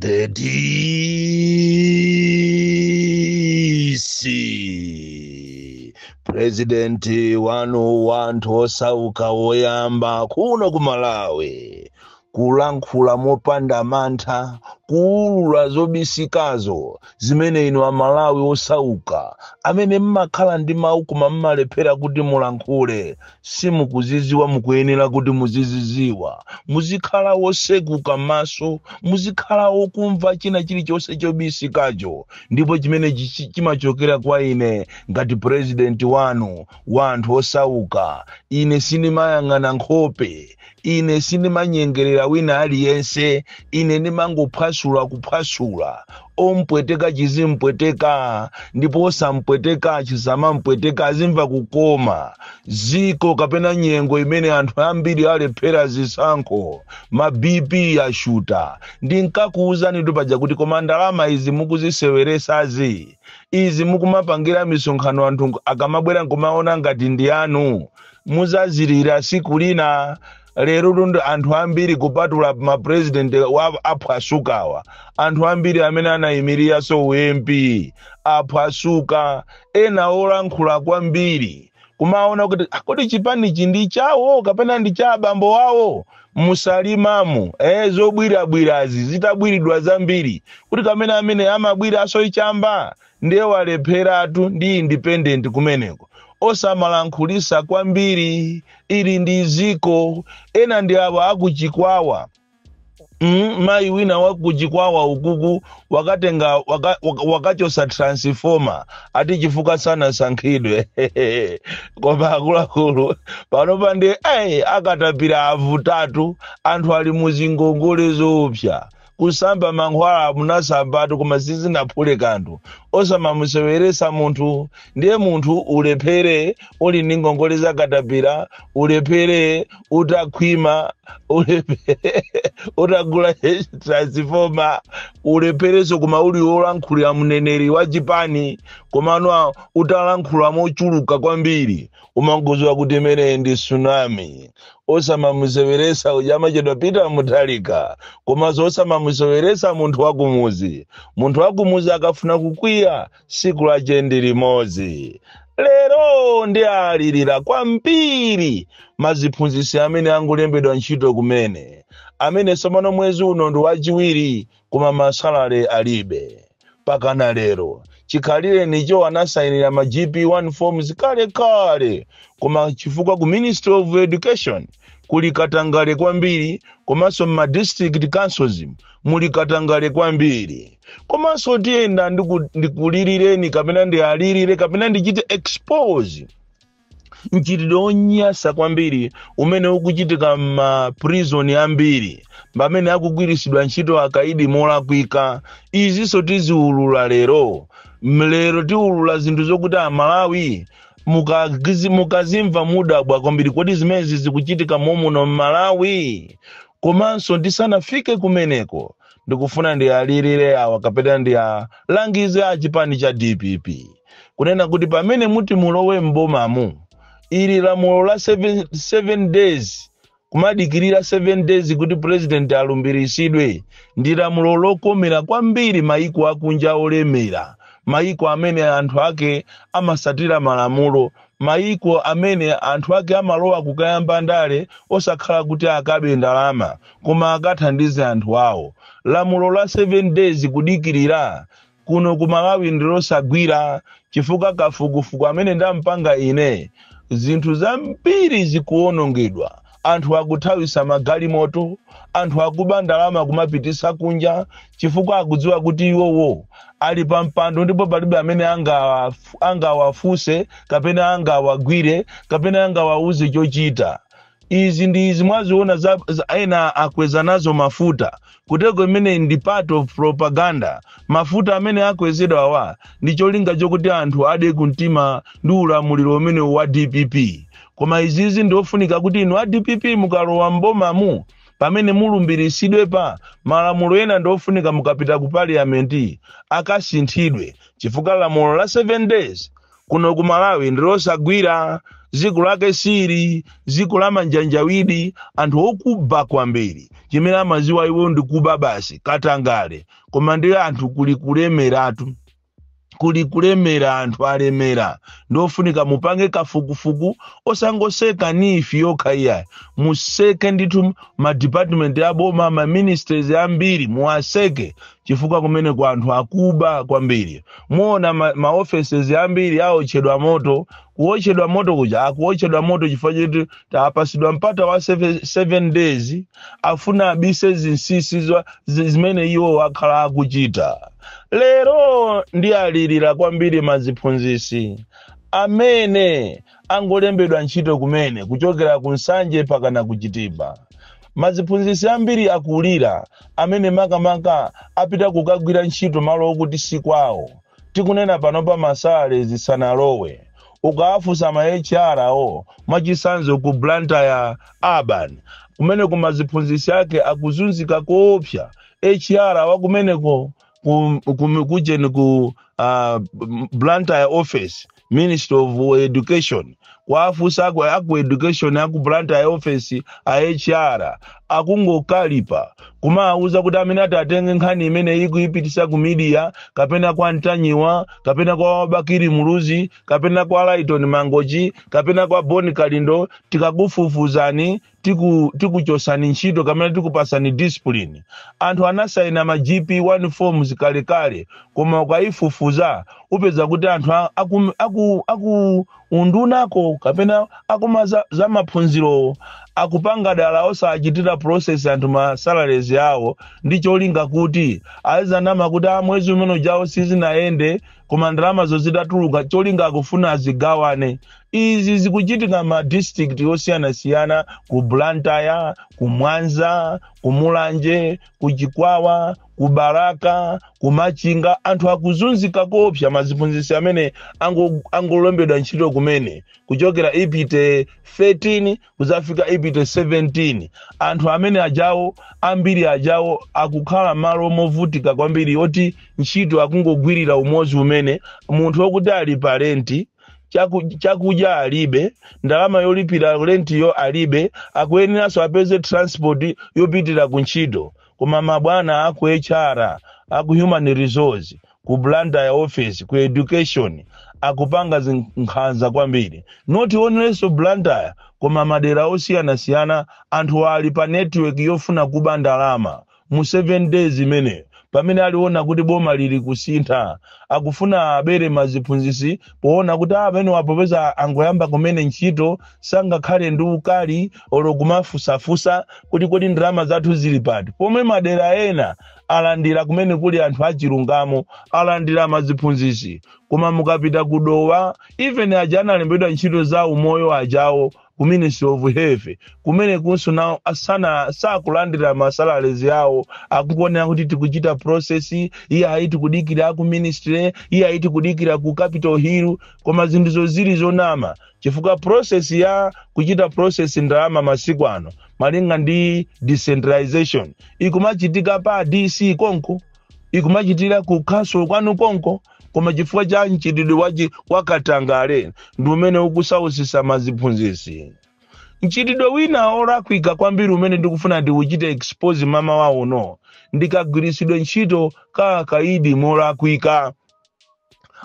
The DC President wanu wantu osauka woyamba kuno kumalawi kulankhula mopanda mantha kuulula zobisikazo zimene inu amalawi osauka amene mmakhala ndi mawu koma mmalephera kuti mulankhule simukuziziwa mukuyenera kuti muziziziwa muzikhala wosekuka maso muzikhala wokumva china chilichonse chobisikacho ndipo chimene chimachokera kwa ine ngati president wanu wanthu osauka ine sindimayang'ana nkhope ine sindimanyengerera wina aliyense ine ndimangophwasula ompweteka chizimpweteka ndipo osampweteka chizamampweteka azimva kukoma ziko kapena nyengo imene anthu ambiri alephera zisankho ma BP yashuta ndinkakuwuzani tupaja kuti koma ndalama izi mukuziseweresazi izi mukumapangira misonkhano anthu akamabwera nkumaona ngati ndi anu muzazirira siku lina lero lundo anthu ambiri kupatula ma president wa aphwasukawa anthu ambiri amene anayimirira so MP aphwasuka ena olankhula kwambiri kumaona kuti chipanichi ndi chawo kapena ndi cha abambo wawo musalimamu zobwirabwirazi zitabwiridwa zambiri kuti kamene amene amabwira so ichamba ndiye walepheratu ndi independent kumeneko osamalankhulisa kwambiri ili ndi ziko ena ndi aba akuchikwawa mai wina wakuchikwawa ukuku wakatenga wakachosa transformer ati chifuka sana sankhidwe koma akuluakulu panopa ndi akatapira avutatu anthu ali muzingongole zoopsa kusamba mankhwala munasambatu koma sizinaphule kanthu osamamuseweresa munthu ndiye munthu ulephere uli ndi ngongole zakatapira ulephere utakhwima ulephere utagula transformer ulephereso koma uli wolankhulira mneneri wa Japani komano utalankhula mochuluka kwambiri umangoziwa kuti imene ndi tsunami osamamuseweresa ujama chedwapita mutalika komanso osamamuseweresa munthu wakumuzi akafuna kukwiya siku lache ndi limodzi lero ndi alirira kwambiri maziphunzitsi amene angulembedwa ntchito kumene amene somano mwezi uno ndi wachiwiri koma masalale alibe pakana lero chikhalire nicho anasayinira ma GP1 forms kale koma chifukwa ku Ministry of Education kulikatangale kwambiri komanso ma district councils mulikatangale kwambiri komanso tiyenda ndikulilireni kapena ndialirire kapena ndichite expose nchitidwe onyasa kwambiri umene ukuchitika ma prison ambiri pamene akugwirisidwa ntchito akaidi molakwika izinso tiziulula lero tiulula zinthu zokuti amalawi mukazimva mudabwa kwambiri kodi zimene zikuchitika momuno m'Malawi komanso ndisanafike kumeneko ndikufuna ndialirire awa kapena ndialangize achipani cha DPP kunena kuti pamene muti mulowe mbomamu ili lamulo la 7 days kumadikirira 7 days kuti president alumbirisidwe ndi lamulo lokomera kwambiri maiko akunja olemera maiko amene anthu ake amasatira malamulo maiko amene anthu ake amalowa kukayamba ndale osakhala kuti akabe ndalama koma akathandize anthu awo lamulo la 7 days kudikirira kuno kumalawi ndilosagwira chifukwa kafukufuku amene ndampanga ine zinthu zambiri zikuonongedwa anthu akuthawisa magalimoto anthu akuba ndalama kumapitisa kunja chifukwa akudziwa kuti iwowo ali pampando ndipo palibe amene angawafuse kapena angawagwire kapena angawauze chochita izi ndi zimwaziona ena akweza nazo mafuta kutego imene ndi part of propaganda mafuta amene akwezedwa wa ndi cholinga chokuti anthu ade kumtima ndi ulamuliro umene wa DPP koma izizi ndiofunika kuti inu a DPP mukalowa mbomamu pamene mulumbirisidwe pa malamulo ena ndiofunika mukapita ku parliament akasinthidwe chifukwa lamulo la 7 days kuno ku Malawi ndilosagwira ziko lake siri, ziko la manjanjawidi, anthu okuba kwambiri. Chimene amaziwa iwo ndikuba basi, katangale. Koma ndi anthu kuli kulemera anthu alemera. Ndofunika mupange kafukufuku, osangoseka nifi yokha iyayi. Museke nditu ma department ya boma, ma ministries ambiri, muwaseke. Chifukwa kumene kwa anthu akuba kwambiri. Muona ma offices ambiri aotchedwa moto, kuotchedwa moto kuja, akuotchedwa moto chifukwa choti tapasidwa mpata wa 7 days, afuna abise zinsinsi zimene iwo wakhala akuchita. Lero ndi alirira kwambiri maziphunzisi amene angolembedwa ntchito kumene kuchokera kunsanje pakana kuchitipa. Maziphunzisi ambiri akulira amene makamaka apita kukagwira ntchito malo okuti sikwawo. Tikunena panopa masale zisanalowe. Ukawafusa ma HR awo mwachisanzo ku Blantyre Urban kumene kumaziphunzisi yake akuzunzika koopsa. HR wakumeneko kujeni ku Blantyre office, Ministry of Education. Kwafusa aku education aku Blantyre office a HR akungokalipa kumauza kuti amene atenge nkhani imene ikuipitisa ku media, kapena kwa Ntanyiwa, kapena kwa Bakiri Muluzi, kapena kwa Lighton Mangochi, kapena kwa Boni Kalindo, tikakufufuzani, tikuchosani ntchito, kapena tikupasani discipline. Anthu anasaina ma GP1 forms kale, koma ukaifufuza upeza kuti anthu aku undunako, kapena akumaza za maphunziro akupanga dala osachitira process anthu ma salaries yawo. Ndicho linga kuti aizanama kuti mwezi umene jawo sizinaende koma ndalama zozidatuluka, cholinga akufuna azigawane. Izi zikuchitika ma district yosiyana-siyana, ku Blantyre, ku Mwanza, ku Mulanje, ku Chikwawa, ku Baraka, ku Machinga. Anthu akuzunzika koopsa maziphunzisi amene angolembedwa ntchito kumene kuchokera ipite 13 kuzafika ipite 17. Anthu amene ajawo ambiri ajawo akukhala malo movutika kwambiri yoti ntchito akungogwirira umozi umene munthu wokuti ali parenti chakudya alibe, ndalama yolipira rent yo alibe, akuyeneranso apeze transport yopitira ku ntchito. Koma mabwana aku HR, aku human resource, ku Blantyre office, ku education akupanga zinkhanza kwambiri. Not only so Blantyre, koma madera osiyana-siyana anthu ali pa network yofuna kuba ndalama mu 7 days imene. Pamene aliona kuti boma lili kusintha, akufuna abere maziphunzisi poona kuti amene wapopeza angoyamba kumene ntchito sangakhale ndi ukali olo kumafusafusa kuti kodi ndalama zathu zili pati. Pomwe madera ena alandira kumene kuli anthu achilungamo, alandira maziphunzisi. Koma mukapita kudowa, even ajana alembedwa ntchito za umoyo ajawo ku Ministry of Health, kumene kunso nawo asana sakulandira masalaries yawo, akukonera kuti tikuchita process iya haiti kudikira ku ministry, iya haiti kudikira ku Capitol Hill, koma zinthu zili zonama. Chifukwa process ya kuchita process ndalama masiku ano malinga ndi decentralization ikumachitika pa DC konko, ikumachitira ku council kwanu konko. Koma chifukwa cha nchitidwe wakatangale ndi umene ukusausisa maziphunzisi. Nchitidwe wina olakwika kwambiri umene ndikufuna ndiuchite expose mama wawo no, ndikagwirisidwe ntchito kaidi molakwika.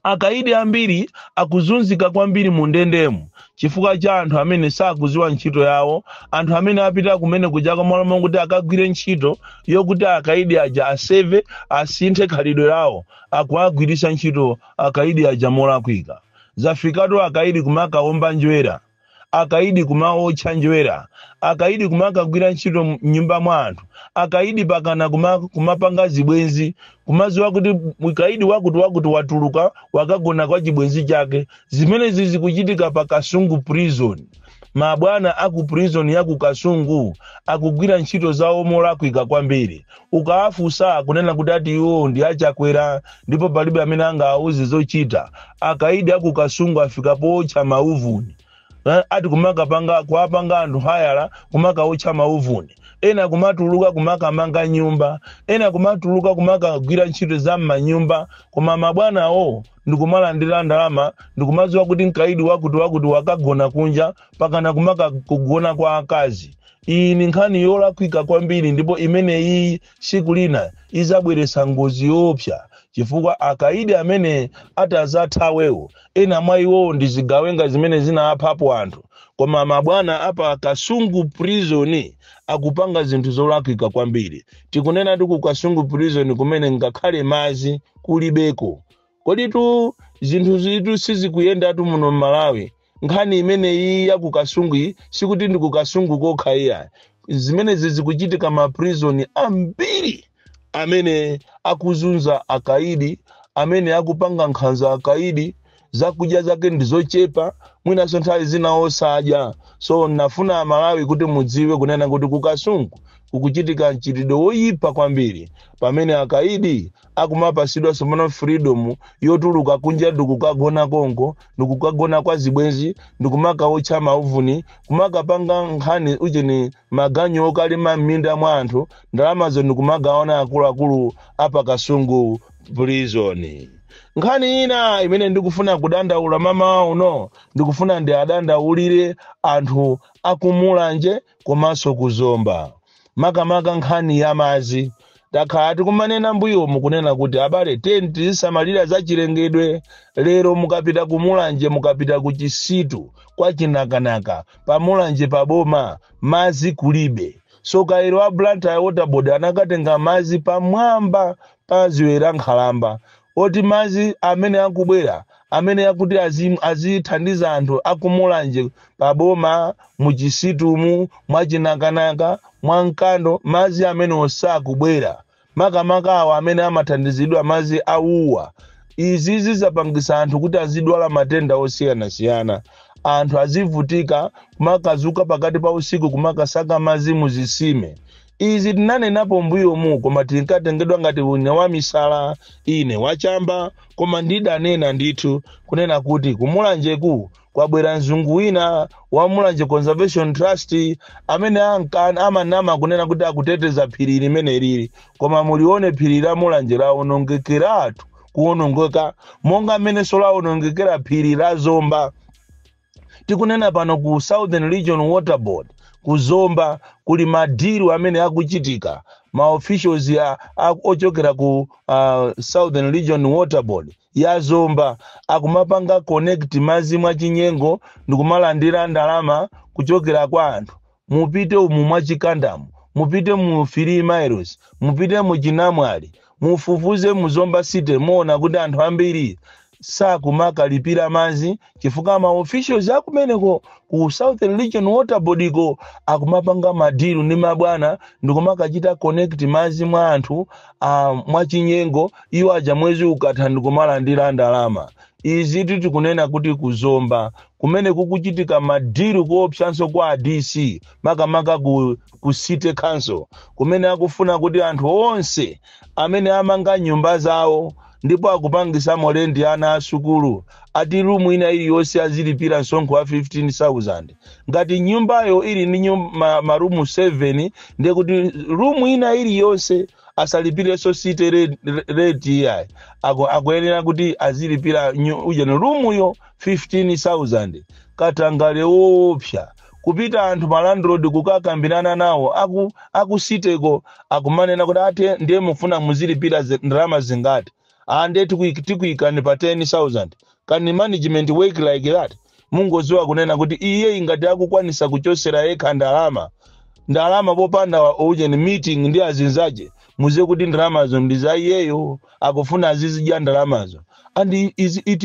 Akaidi ambiri akuzunzika kwambiri mu ndendemu chifukwa cha anthu amene sakuziwa ntchito yawo, anthu amene apita kumene kujaka malamulo kuti akagwire ntchito yokuti akaidi aja aseve asinthe khalidwe lawo, akuagwirisa ntchito akaidi aja molakwika. Zafikato akaidi kumakaomba njwera, akaidi kumaotcha njwera, akaidi kumakagwira ntchito nyumba mwa anthu, akaidi pakana kumapanga zibwenzi, kumaziwa kuti mwikaidi wakuti watuluka wakagona kwa chibwenzi chake. Zimene zikuchitika pa Kasungu prison. Mabwana aku prison ya ku Kasungu akugwira ntchito zawo molakwika kwambiri. Ukaafusa kunena kuti ati iwo ndi achakwera ndipo palibe amene angauze zochita. Akaidi aku Kasungu afika pocha mauvuni. ati kumaka panga kuapanga anthu hayala kumaka ucha mauvuni, ena kumatuluka kumaka manga nyumba, ena kumatuluka kumaka gwira ntchito za m'manyumba, koma mabwanawo ndikumalandira ndalama, ndikumadziwa kuti mkaidi wakuti wakagona kunja pakana kumaka kugona kwa akazi. Iyi ni nkhani yolakwika kwambiri, ndipo imene iyi tsiku lina izabweretsa ngozi yoopsa, chifukwa akaidi amene atazathawewo ena mwa iwowo ndi zigawenga zimene zinaphapo anthu, koma mabwana apa Kasungu prison akupanga zinthu zolakwika kwambiri. Tikunena ku Kasungu prison kumene ngakhale madzi kulibeko. Kodi tu zinthu zitu sizikuyendatu muno Malawi? Nkhani imene iyi ya ku Kasungu sikuti ndi ku Kasungu kokha iya, zimene zikuchitika ma prison ambiri amene akuzunza akaidi, amene akupanga nkhanza akaidi, zakudya zake ndizochepa, mwinaso nthawi zina osadya. So nafuna Malawi kuti mudziwe kunena kuti ku Kasungu kukuchitika mchitidwe woyipa kwambiri, pamene akaidi akumapasidwa somono freedom yotuluka kunja ndikukagona konko, ndikukagona kwa zibwenzi, ndikumaka ocha mauvuni, kumakapanga nkhani ucheni maganyo okali m'minda mwa anthu, ndalamazo ndikumagaona akuluakulu apa Kasungu prison. Nkhani ina imene ndikufuna kudandaula mama uno, ndikufuna ndi adandaulire anthu akumulanje komanso kuzomba. Makamaka nkhani ya madzi. Takhala tikumanena mbuyo mukunena kuti abale tisamalira za chilengedwe. Lero mukapita kumulanje, mukapita ku Chisitu kwa Chinakanaka, pamulanje paboma madzi kulibe. So kairo wa Blantyre Water Board anakatenga madzi pamwamba pa ziwera nkhalamba. Oti madzi amene akubwera, amene akuti azithandiza anthu akumulanje paboma mu Chisitumu, mwa Chinakanaka, mwa Nkando, madzi amene osakubwera. Makamaka awa amene amathandizidwa madzi auwa. Izi zizapangisa anthu kuti azidwala matenda osiyanasiyana. Anthu azivutika kumakazuka pakati pa usiku kumakasaka madzi muzisime. Izi tinanenapo mbuyo mu, koma tinkatengedwa ngati unyawamisala ine wachamba, koma ndidanena ndithu kunena kuti kumulanjeku kwabwera mzungu wina wa Mulanje Conservation Trust amene amanama kunena kuti akuteteza phiri limene lili, koma mulione phiri la Mulanje laonongekeratu kuonongeka monga amene solaonongekera phiri la Zomba. Tikunena pano ku Southern Region Water Board kuzomba kuli madiru amene akuchitika, ma officials ochokera ku Southern Region Water Board ya Zomba akumapanga connect madzi mwa chinyengo ndikumalandira ndalama kuchokera kwa anthu. Mupite umu mwa Chikandamu, mupite mu 3 miles, mupite mu Chinamwali, mufufuze mu Zomba City, muona kuti anthu ambiri sakumakalipira madzi chifukwa ma officials akumeneko ku Southern Region Water Board ko akumapanga madiru ndi mabwana ndikumakachita connect madzi mwa anthu mwa chinyengo, iwo aja mwezi ukatha ndikumalandira ndalama. Izi tikunena kuti kuzomba kumene kukuchitika madiru kuopsanso kwa DC makamaka ku City Council, kumene akufuna kuti anthu onse amene amanga nyumba zawo ndipo akupangisa molendi ana asukulu ati rumu ina iliyonse azilipira msonkho wa 15,000. Ngati nyumbayo ili ni marumu 7, ndiye kuti rumu ina iliyonse asalipire so city rate ya akuyenera kuti azilipira ujeno rumu yo 15,000. Katangale opsa kupita anthu malandroad kukakambirana nawo akusiteko akumanena kuti ati ndiye mufuna muzilipira ndalama zingati. Ande tikuikani pa 10,000. Can management work like that? Mungoziwa kunena kuti iye ingati akukwanisa kuchosera yekha ndalama popanda ujeni meeting ndi azinzaje muze kuti ndalamazo ndiza iyeyo akufuna azizidya ndalamazo. And it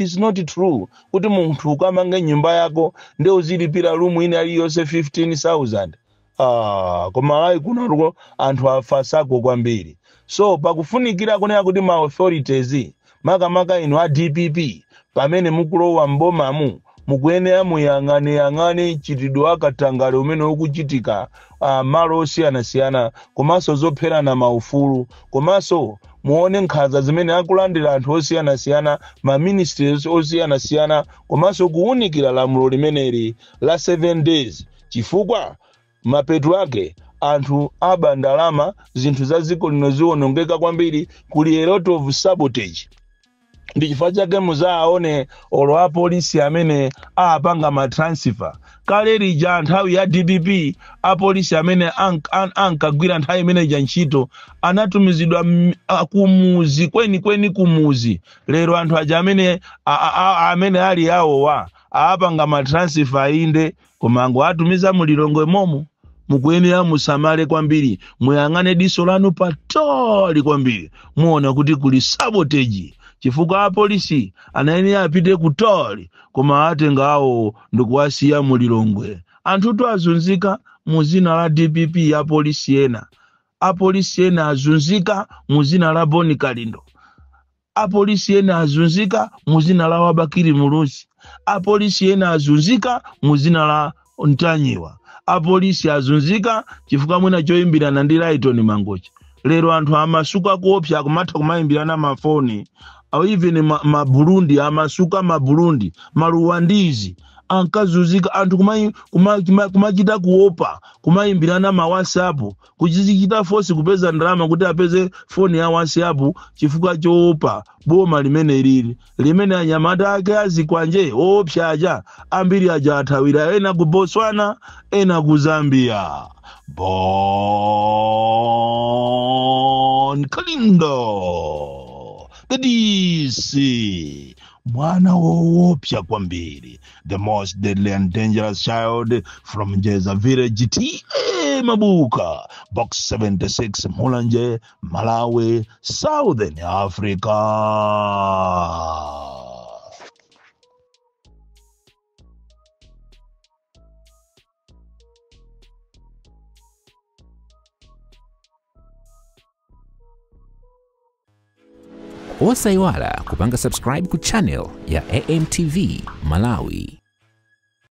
is not true kuti munthu ukamanga nyumba yako ndi uzilipira rumu ina iliyonse 15,000. Koma ayi kuno anthu afasako kwambiri. So pakufunikira kunena kuti ma authorities makamaka inu a DPP pamene mukulowa mbomamu mukuyenera muyang'ane chitidwe akatangale umene ukuchitika malo osiyanasiyana, komanso zopherana maufulu, komanso muone nkhanza zimene akulandira anthu osiyana-siyana, ma ministries osiyana-siyana, komanso kuwunikira lamulo limeneli la 7 days, chifukwa mapeto ake anthu aba ndalama, zinthu za dziko lino ziwonongeka kwambiri, kuli a lot of sabotage. Ndi chifukwa chake muzaone olo apolisi amene apanga matransfer kale lija nthawi ya DPP, apolisi amene ankagwira nthawi imene ija ntchito anatumizidwa kumuzi kweni kumuzi. Lero anthu aja amene ali awowa apanga matransfer inde, koma ango atumiza mulilongwe momo. Mukuyenera musamale kwambiri, muyang'ane diso lanu patali kwambiri, muona kuti kuli sabotage, chifukwa apolisi anayenera apite kutali, koma atenga awo ndikuwasiya mulilongwe. Anthu azunzika muzina la DPP, apolisi ena azunzika muzina la Boni Kalindo, apolisi ena azunzika muzina la Wabakiri Mulusi, apolisi ena azunzika muzina la Ntanyiwa, apolisi azunzika chifukwa mwina choyimbirana ndi Lighton Mangochi. Lero anthu amasuka kuopsa akumatha kumayimbirana mafoni, au even Burundi amasuka Burundi, Maruwandizi ankazunzika, anthu kumachita kuopa kumayimbirana ma WhatsApp, kuchichita force kupeza ndalama kuti apeze foni ya WhatsApp, chifukwa choopa boma limene anyamata ake azikwanje opsa aja ambiri aja athawira, ena ku Botswana, ena ku Zambia. Boni Kalindo, the DC, mwana woopsa kwambiri, the most deadly and dangerous child from Jeza Village, T.A. Mabuka, Box 76, Mulanje, Malawi, Southern Africa. Usaiwala kupanga subscribe ku channel ya AMTV Malawi.